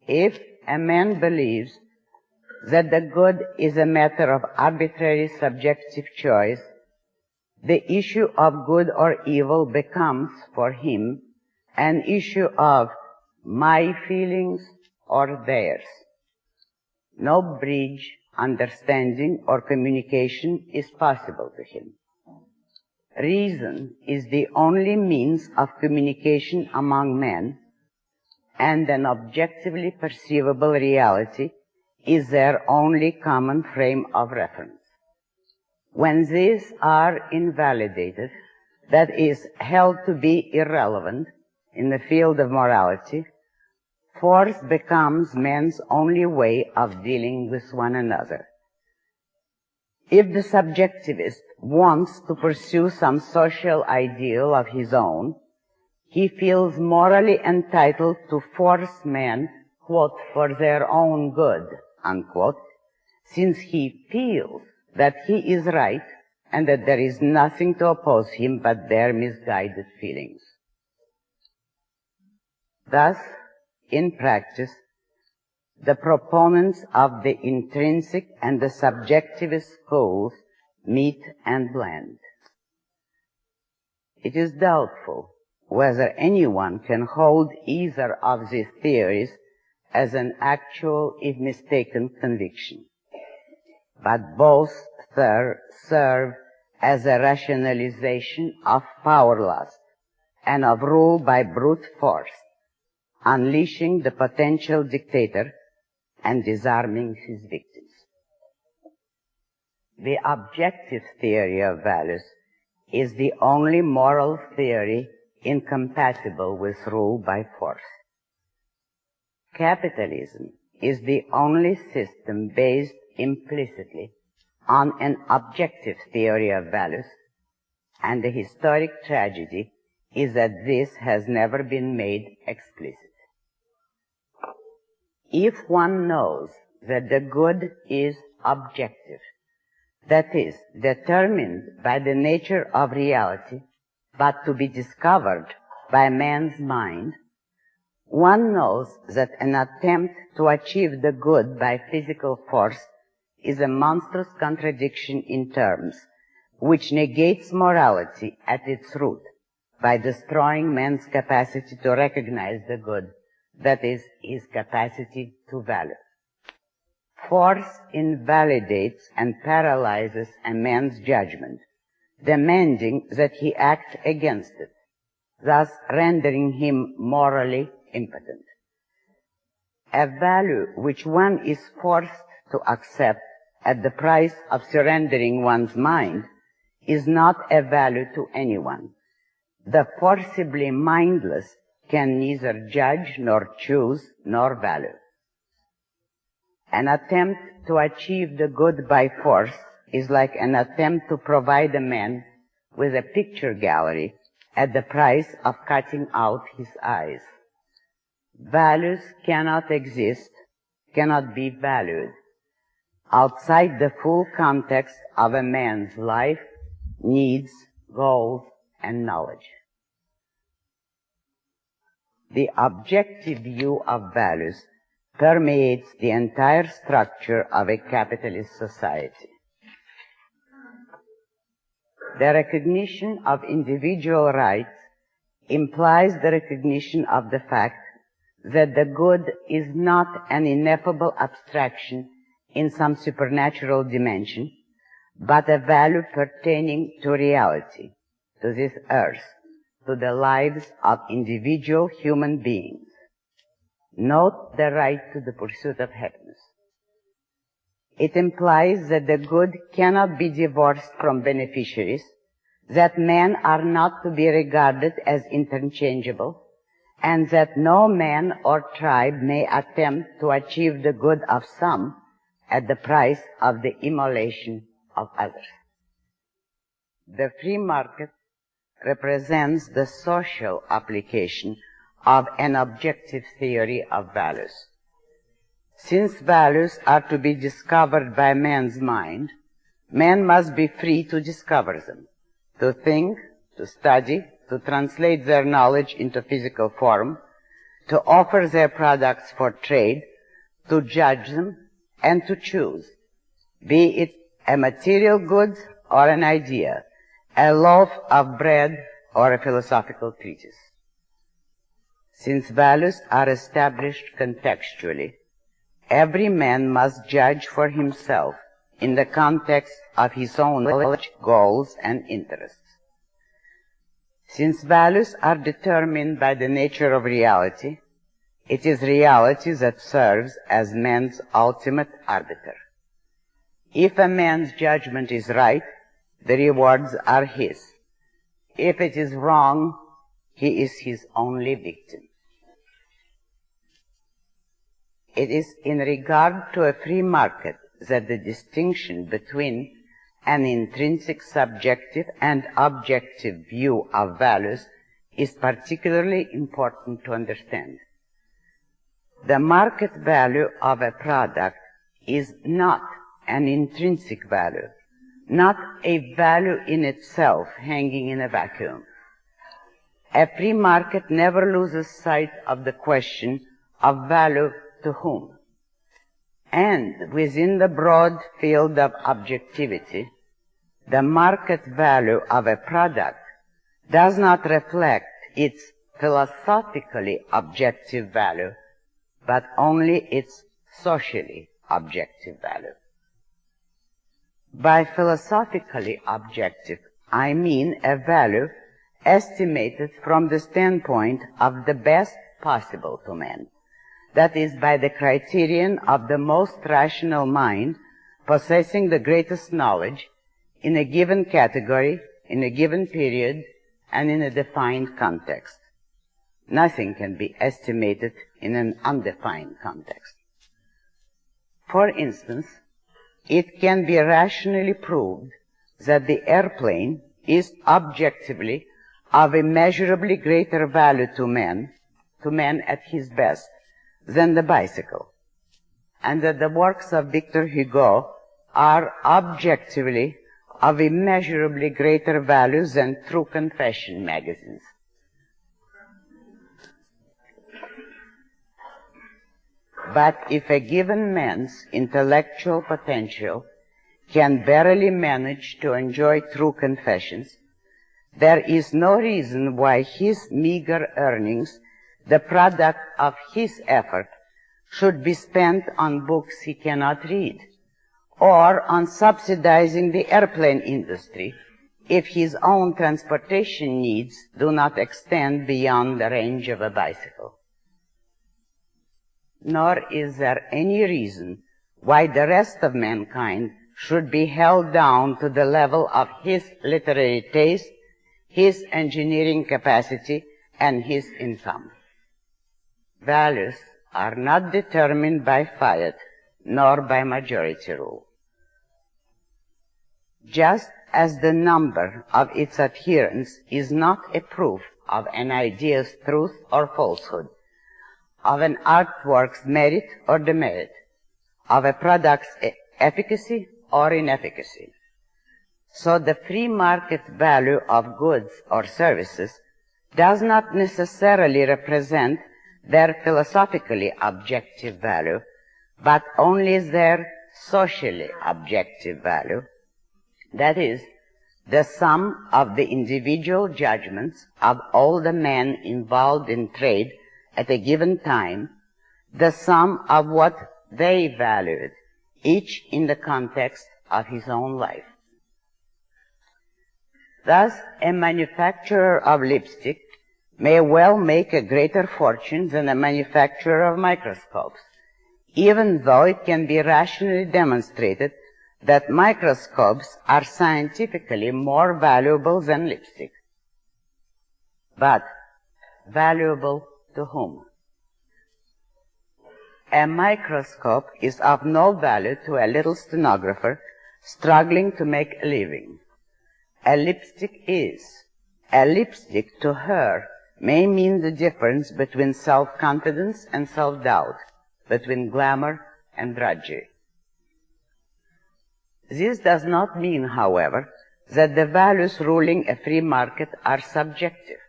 If a man believes that the good is a matter of arbitrary subjective choice, the issue of good or evil becomes, for him, an issue of my feelings or theirs. No bridge, understanding, or communication is possible to him. Reason is the only means of communication among men, and an objectively perceivable reality is their only common frame of reference. When these are invalidated, that is, held to be irrelevant in the field of morality, force becomes man's only way of dealing with one another. If the subjectivist wants to pursue some social ideal of his own, he feels morally entitled to force men, quote, for their own good, unquote, since he feels that he is right and that there is nothing to oppose him but their misguided feelings. Thus, in practice, the proponents of the intrinsic and the subjectivist schools meet and blend. It is doubtful whether anyone can hold either of these theories as an actual, if mistaken, conviction. But both serve as a rationalization of power lust and of rule by brute force, unleashing the potential dictator and disarming his victims. The objective theory of values is the only moral theory incompatible with rule by force. Capitalism is the only system based implicitly on an objective theory of values, and the historic tragedy is that this has never been made explicit. If one knows that the good is objective, that is, determined by the nature of reality, but to be discovered by man's mind, one knows that an attempt to achieve the good by physical force is a monstrous contradiction in terms, which negates morality at its root by destroying man's capacity to recognize the good, that is, his capacity to value. Force invalidates and paralyzes a man's judgment, demanding that he act against it, thus rendering him morally impotent. A value which one is forced to accept at the price of surrendering one's mind is not a value to anyone. The forcibly mindless can neither judge nor choose nor value. An attempt to achieve the good by force is like an attempt to provide a man with a picture gallery at the price of cutting out his eyes. Values cannot exist, cannot be valued, outside the full context of a man's life, needs, goals, and knowledge. The objective view of values permeates the entire structure of a capitalist society. The recognition of individual rights implies the recognition of the fact that the good is not an ineffable abstraction in some supernatural dimension, but a value pertaining to reality, to this earth, to the lives of individual human beings. Note the right to the pursuit of happiness. It implies that the good cannot be divorced from beneficiaries, that men are not to be regarded as interchangeable, and that no man or tribe may attempt to achieve the good of some at the price of the immolation of others. The free market represents the social application of an objective theory of values. Since values are to be discovered by man's mind, man must be free to discover them, to think, to study, to translate their knowledge into physical form, to offer their products for trade, to judge them, and to choose, be it a material good or an idea, a loaf of bread or a philosophical treatise. Since values are established contextually, every man must judge for himself in the context of his own knowledge, goals, and interests. Since values are determined by the nature of reality, it is reality that serves as man's ultimate arbiter. If a man's judgment is right, the rewards are his. If it is wrong, he is his only victim. It is in regard to a free market that the distinction between an intrinsic subjective and objective view of values is particularly important to understand. The market value of a product is not an intrinsic value, not a value in itself hanging in a vacuum. A free market never loses sight of the question of value to whom. And within the broad field of objectivity, the market value of a product does not reflect its philosophically objective value, but only its socially objective value. By philosophically objective, I mean a value estimated from the standpoint of the best possible to man. That is, by the criterion of the most rational mind possessing the greatest knowledge in a given category, in a given period, and in a defined context. Nothing can be estimated in an undefined context. For instance, it can be rationally proved that the airplane is objectively of immeasurably greater value to man at his best, than the bicycle, and that the works of Victor Hugo are objectively of immeasurably greater value than True Confession magazines. But if a given man's intellectual potential can barely manage to enjoy True Confessions, there is no reason why his meager earnings, the product of his effort, should be spent on books he cannot read, or on subsidizing the airplane industry if his own transportation needs do not extend beyond the range of a bicycle. Nor is there any reason why the rest of mankind should be held down to the level of his literary taste, his engineering capacity, and his income. Values are not determined by fiat, nor by majority rule. Just as the number of its adherents is not a proof of an idea's truth or falsehood, of an artwork's merit or demerit, of a product's efficacy or inefficacy, so the free market value of goods or services does not necessarily represent their philosophically objective value, but only their socially objective value. That is, the sum of the individual judgments of all the men involved in trade at a given time, the sum of what they valued, each in the context of his own life. Thus, a manufacturer of lipstick may well make a greater fortune than a manufacturer of microscopes, even though it can be rationally demonstrated that microscopes are scientifically more valuable than lipstick. But valuable to whom? A microscope is of no value to a little stenographer struggling to make a living. A lipstick is. A lipstick to her may mean the difference between self-confidence and self-doubt, between glamour and drudgery. This does not mean, however, that the values ruling a free market are subjective.